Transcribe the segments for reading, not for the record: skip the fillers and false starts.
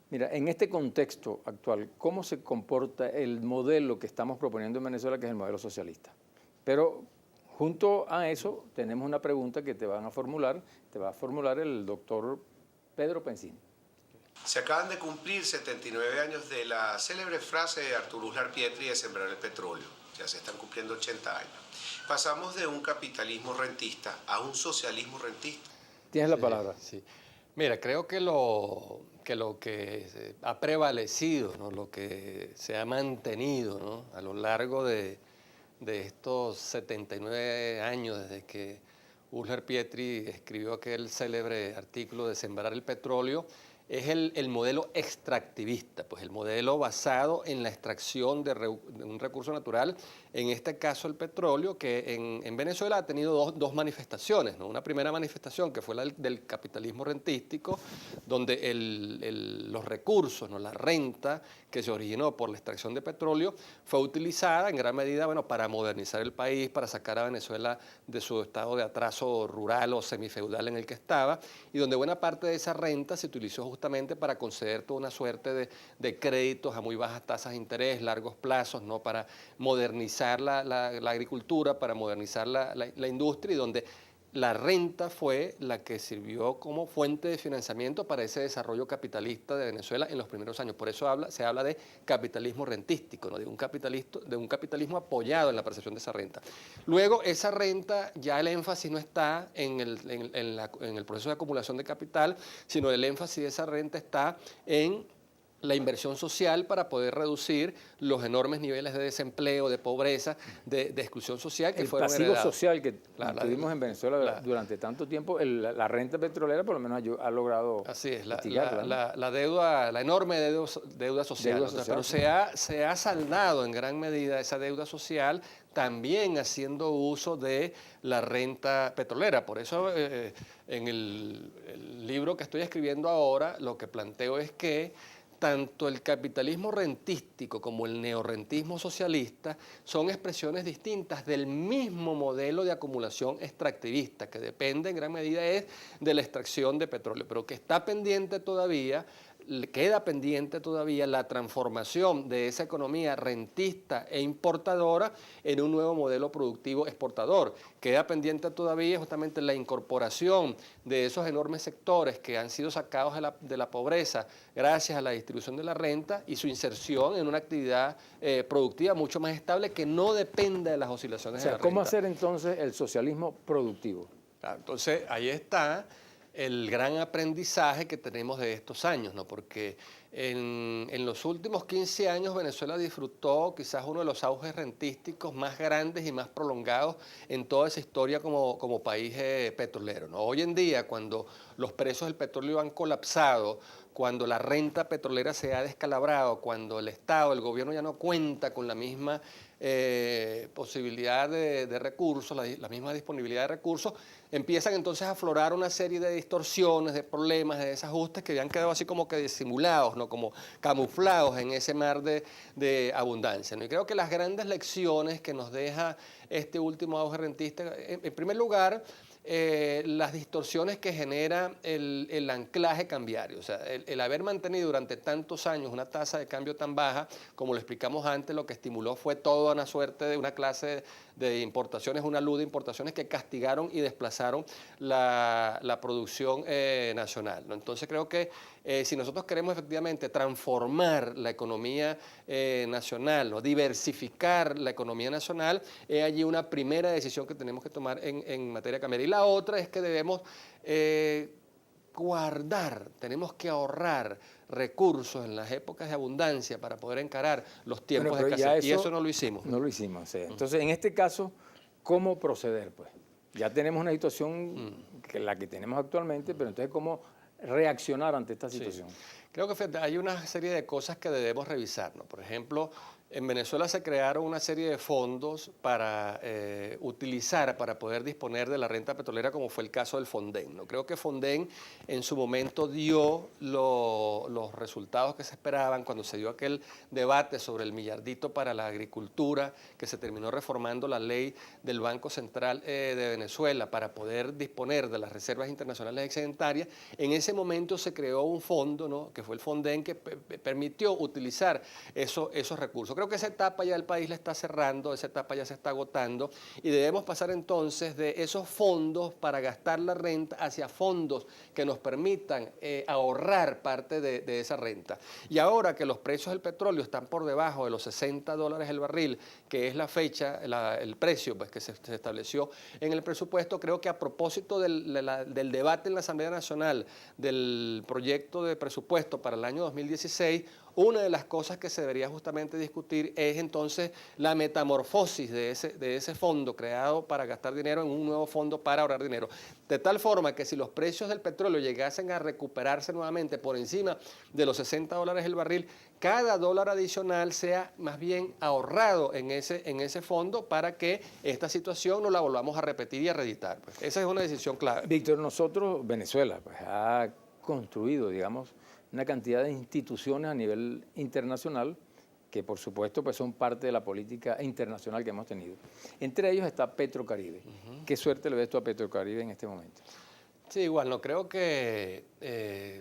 Mira, en este contexto actual, ¿cómo se comporta el modelo que estamos proponiendo en Venezuela, que es el modelo socialista? Pero junto a eso tenemos una pregunta que te va a formular el doctor Pedro Pensini. Se acaban de cumplir 79 años de la célebre frase de Artur Uslar Pietri de sembrar el petróleo. Ya se están cumpliendo 80 años. Pasamos de un capitalismo rentista a un socialismo rentista. Tienes la palabra. Sí. Mira, creo que lo que ha prevalecido, ¿no? Lo que se ha mantenido, ¿no? A lo largo de estos 79 años desde que Uslar Pietri escribió aquel célebre artículo de sembrar el petróleo, es el modelo extractivista, pues el modelo basado en la extracción de un recurso natural, en este caso el petróleo, que en Venezuela ha tenido dos manifestaciones, ¿no? Una primera manifestación que fue la del capitalismo rentístico, donde los recursos, ¿no? La renta que se originó por la extracción de petróleo fue utilizada en gran medida, bueno, para modernizar el país, para sacar a Venezuela de su estado de atraso rural o semifeudal en el que estaba, y donde buena parte de esa renta se utilizó justamente para conceder toda una suerte de créditos a muy bajas tasas de interés, largos plazos, ¿no? Para modernizar la agricultura, para modernizar la industria, y donde la renta fue la que sirvió como fuente de financiamiento para ese desarrollo capitalista de Venezuela en los primeros años. Por eso se habla de capitalismo rentístico, ¿no? de un capitalismo apoyado en la percepción de esa renta. Luego, esa renta, ya el énfasis no está en el proceso de acumulación de capital, sino el énfasis de esa renta está en la inversión social para poder reducir los enormes niveles de desempleo, de pobreza, de exclusión social que fueron pasivo heredados. social que tuvimos en Venezuela durante tanto tiempo, la renta petrolera por lo menos ha logrado así es, la deuda, la enorme deuda social. Pero se ha saldado en gran medida esa deuda social también haciendo uso de la renta petrolera. Por eso en el libro que estoy escribiendo ahora lo que planteo es que tanto el capitalismo rentístico como el neorrentismo socialista son expresiones distintas del mismo modelo de acumulación extractivista, que depende en gran medida de la extracción de petróleo, pero que está pendiente todavía, queda pendiente todavía la transformación de esa economía rentista e importadora en un nuevo modelo productivo exportador. Queda pendiente todavía justamente la incorporación de esos enormes sectores que han sido sacados de la pobreza gracias a la distribución de la renta y su inserción en una actividad productiva mucho más estable que no dependa de las oscilaciones de la renta. ¿Cómo hacer entonces el socialismo productivo? Entonces, ahí está el gran aprendizaje que tenemos de estos años, ¿no? Porque en los últimos 15 años Venezuela disfrutó quizás uno de los auges rentísticos más grandes y más prolongados en toda esa historia como país petrolero, ¿no? Hoy en día, cuando los precios del petróleo han colapsado, cuando la renta petrolera se ha descalabrado, cuando el Estado, el gobierno ya no cuenta con la misma posibilidad de recursos, la misma disponibilidad de recursos, empiezan entonces a aflorar una serie de distorsiones, de problemas, de desajustes que habían quedado así como que disimulados, ¿no? Como camuflados en ese mar de abundancia, ¿no? Y creo que las grandes lecciones que nos deja este último auge rentista, en primer lugar, las distorsiones que genera el anclaje cambiario. O sea, el haber mantenido durante tantos años una tasa de cambio tan baja, como lo explicamos antes, lo que estimuló fue toda una suerte de una clase de importaciones, una luz de importaciones que castigaron y desplazaron la producción nacional, ¿no? Entonces creo que si nosotros queremos efectivamente transformar la economía nacional, ¿no? Diversificar la economía nacional, es allí una primera decisión que tenemos que tomar en materia cambiaria. Y la otra es que debemos tenemos que ahorrar recursos en las épocas de abundancia para poder encarar los tiempos de escasez. Y eso no lo hicimos. No lo hicimos. Sí. Entonces, en este caso, ¿cómo proceder? Pues ya tenemos una situación que la que tenemos actualmente, pero entonces, ¿cómo reaccionar ante esta situación? Sí. Creo que hay una serie de cosas que debemos revisar, ¿no? Por ejemplo, En Venezuela se crearon una serie de fondos para utilizar, para poder disponer de la renta petrolera, como fue el caso del Fonden, ¿no? Creo que Fonden en su momento dio los resultados que se esperaban cuando se dio aquel debate sobre el millardito para la agricultura, que se terminó reformando la ley del Banco Central de Venezuela para poder disponer de las reservas internacionales excedentarias. En ese momento se creó un fondo, ¿no?, que fue el Fonden, que permitió utilizar esos recursos. Creo que esa etapa ya el país la está cerrando, esa etapa ya se está agotando y debemos pasar entonces de esos fondos para gastar la renta hacia fondos que nos permitan ahorrar parte de esa renta. Y ahora que los precios del petróleo están por debajo de los $60 el barril, que es la fecha, el precio pues, que se estableció en el presupuesto, creo que a propósito del debate en la Asamblea Nacional del proyecto de presupuesto para el año 2016, una de las cosas que se debería justamente discutir es entonces la metamorfosis de ese fondo creado para gastar dinero en un nuevo fondo para ahorrar dinero. De tal forma que si los precios del petróleo llegasen a recuperarse nuevamente por encima de los $60 el barril, cada dólar adicional sea más bien ahorrado en ese fondo para que esta situación no la volvamos a repetir y a reeditar. Pues esa es una decisión clave. Víctor, nosotros, Venezuela, pues, ha construido, digamos, una cantidad de instituciones a nivel internacional que por supuesto pues son parte de la política internacional que hemos tenido. Entre ellos está Petrocaribe. ¿Qué suerte le ves tú a Petrocaribe en este momento? Sí, igual, no creo que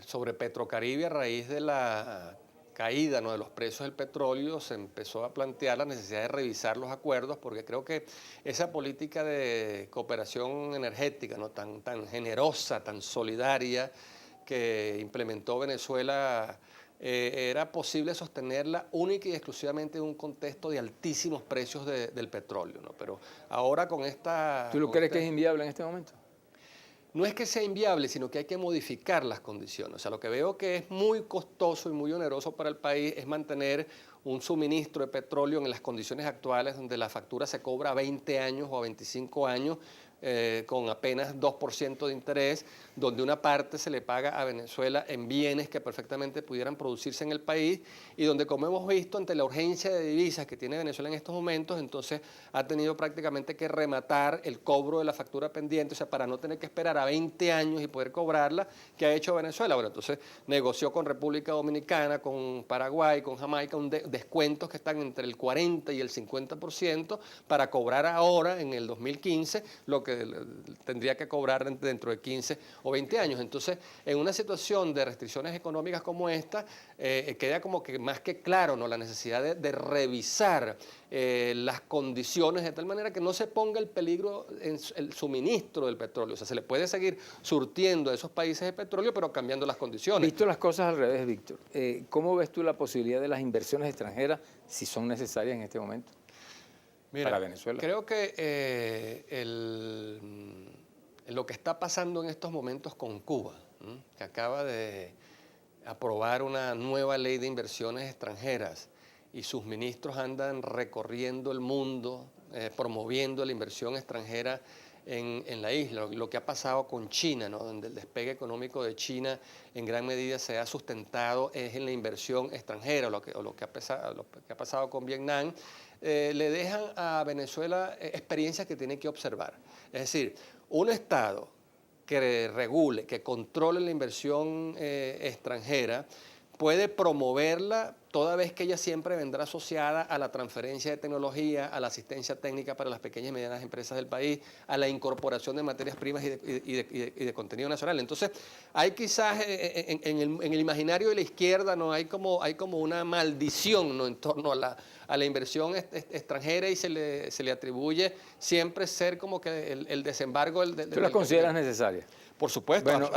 sobre Petrocaribe, a raíz de la caída, ¿no?, de los precios del petróleo, se empezó a plantear la necesidad de revisar los acuerdos, porque creo que esa política de cooperación energética, ¿no?, tan generosa, tan solidaria, que implementó Venezuela, era posible sostenerla única y exclusivamente en un contexto de altísimos precios del petróleo, ¿no? Pero ahora con esta... ¿Tú lo crees que es inviable en este momento? No es que sea inviable, sino que hay que modificar las condiciones. O sea, lo que veo que es muy costoso y muy oneroso para el país es mantener un suministro de petróleo en las condiciones actuales, donde la factura se cobra a 20 años o a 25 años, con apenas 2% de interés, donde una parte se le paga a Venezuela en bienes que perfectamente pudieran producirse en el país y donde, como hemos visto, ante la urgencia de divisas que tiene Venezuela en estos momentos, entonces ha tenido prácticamente que rematar el cobro de la factura pendiente, o sea, para no tener que esperar a 20 años y poder cobrarla, que ha hecho Venezuela. Bueno, entonces negoció con República Dominicana, con Paraguay, con Jamaica, descuentos que están entre el 40 y el 50% para cobrar ahora, en el 2015, lo que tendría que cobrar dentro de 15 o 20 años. Entonces, en una situación de restricciones económicas como esta, queda como que más que claro, ¿no?, la necesidad de revisar las condiciones de tal manera que no se ponga el peligro en el suministro del petróleo. O sea, se le puede seguir surtiendo a esos países de petróleo, pero cambiando las condiciones. Visto las cosas al revés, Víctor, ¿cómo ves tú la posibilidad de las inversiones extranjeras, si son necesarias en este momento? Mira, para Venezuela. Creo que lo que está pasando en estos momentos con Cuba, que acaba de aprobar una nueva ley de inversiones extranjeras y sus ministros andan recorriendo el mundo promoviendo la inversión extranjera en la isla. Lo que ha pasado con China, ¿no?, donde el despegue económico de China en gran medida se ha sustentado es en la inversión extranjera, lo que ha pasado con Vietnam, le dejan a Venezuela experiencias que tiene que observar. Es decir, un Estado que regule, que controle la inversión extranjera, puede promoverla toda vez que ella siempre vendrá asociada a la transferencia de tecnología, a la asistencia técnica para las pequeñas y medianas empresas del país, a la incorporación de materias primas y de contenido nacional. Entonces, hay quizás en el imaginario de la izquierda, ¿no?, hay como una maldición, ¿no?, en torno a la inversión extranjera y se le atribuye siempre ser como que el desembargo... ¿Tú las consideras necesarias? Por supuesto. Bueno,